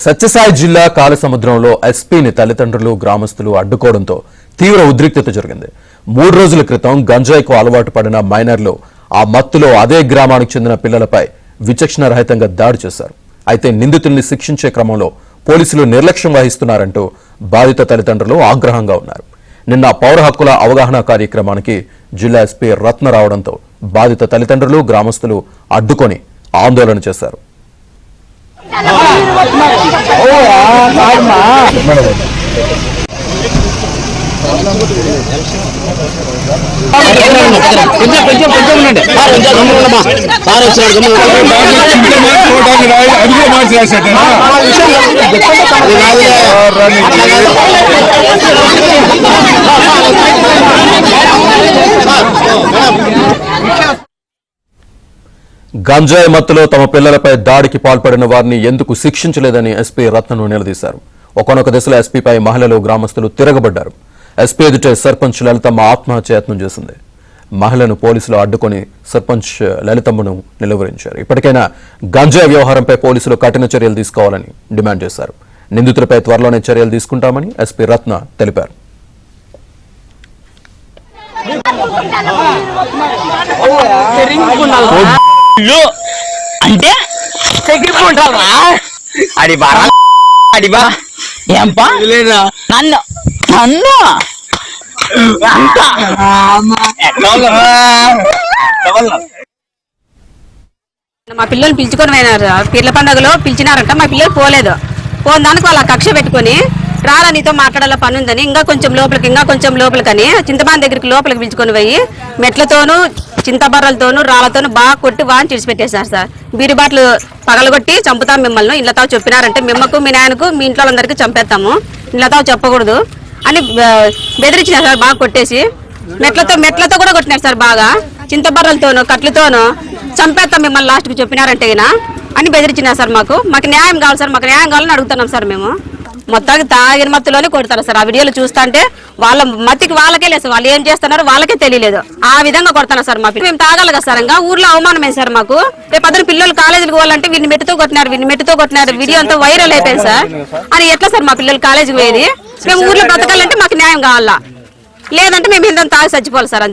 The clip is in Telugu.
సత్యసాయి జిల్లా కాళసముద్రంలో ఎస్పీని తల్లిదండ్రులు గ్రామస్తులు అడ్డుకోవడంతో తీవ్ర ఉద్రిక్తత జరిగింది. 3 రోజుల క్రితం గంజాయికు అలవాటు పడిన మైనర్లు ఆ మత్తులో అదే గ్రామానికి చెందిన పిల్లలపై విచక్షణ రహితంగా దాడి చేశారు. అయితే నిందితుల్ని శిక్షించే క్రమంలో పోలీసులు నిర్లక్ష్యం వహిస్తున్నారంటూ బాధిత తల్లిదండ్రులు ఆగ్రహంగా ఉన్నారు. నిన్న పౌర హక్కుల అవగాహన కార్యక్రమానికి జిల్లా ఎస్పీ రత్న రావడంతో బాధిత తల్లిదండ్రులు గ్రామస్తులు అడ్డుకొని ఆందోళన చేశారు. గంజాయి మత్తులో తమ పిల్లలపై దాడికి పాల్పడిన వారిని ఎందుకు శిక్షించలేదని ఎస్పీ రత్నను నిలదీశారు. ఒకనొక దశలో ఎస్పీపై మహిళలు గ్రామస్తులు తిరగబడ్డారు. ఎస్పీ ఎదుటే సర్పంచ్ లలితమ్మ ఆత్మహత్యయత్నం చేసింది. మహిళను పోలీసులు అడ్డుకొని సర్పంచ్ లలితమ్మను నిలువరించారు. ఇప్పటికైనా గంజాయి వ్యవహారంపై పోలీసులు కఠిన చర్యలు తీసుకోవాలని డిమాండ్ చేశారు. నిందితులపై త్వరలోనే చర్యలు తీసుకుంటామని ఎస్పీ రత్న తెలిపారు. అంటే నన్ను నన్ను మా పిల్లల్ని పిలుచుకొని పోయినారు. పిల్ల పండుగలో పిలిచినారంట. మా పిల్లలు పోలేదు. పోదానికి వాళ్ళ కక్ష పెట్టుకుని రారా నీతో మాట్లాడాల పని ఉందని ఇంకా కొంచెం లోపలికని చింతబాన్ దగ్గరికి లోపలికి పిలుచుకొని పోయి మెట్లతోనూ చింతబర్రలతోనూ రాళ్లతోనూ బాగా కొట్టి వాని చిడిచిపెట్టేశారు సార్. బీరి బాటలు పగలగొట్టి చంపుతాం మిమ్మల్ని ఇళ్ళతో చెప్పినారంటే మిమ్మకు మీ నాయనకు మీ ఇంట్లో అందరికీ చంపేస్తాము, ఇళ్ళతో చెప్పకూడదు అని బెదిరించినారు సార్. బాగా కొట్టేసి మెట్లతో కూడా కొట్టినారు సార్. బాగా చింతబర్రలతోనూ కట్లతోనూ చంపేస్తాం మిమ్మల్ని లాస్ట్కి చెప్పినారంటే అని బెదిరించినారు సార్. మాకు న్యాయం కావాలి సార్, మాకు న్యాయం కావాలని అడుగుతున్నాం సార్. మేము మొత్తానికి తాగిన మత్తులోనే కొడతారు సార్. ఆ వీడియోలు చూస్తుంటే వాళ్ళ మత్తికి వాళ్ళకే లేదు, వాళ్ళు ఏం చేస్తున్నారో వాళ్ళకే తెలియలేదు. ఆ విధంగా కొడతాను సార్. మేము తాగాలి కదా సార్. ఇంకా ఊర్లో అవమానమే సార్ మాకు. రేపు అతను పిల్లలు కాలేజీకి పోవాలంటే వీడిని మెట్టుతో కొట్టినారు వీడియో అంతా వైరల్ అయిపోయింది సార్. అని ఎట్లా సార్ మా పిల్లలు కాలేజీకి పోయేది? మేము ఊర్లో బతకాలంటే మాకు న్యాయం కావాలా, లేదంటే మేము ఇంత తాగి చచ్చిపోవాలి సార్.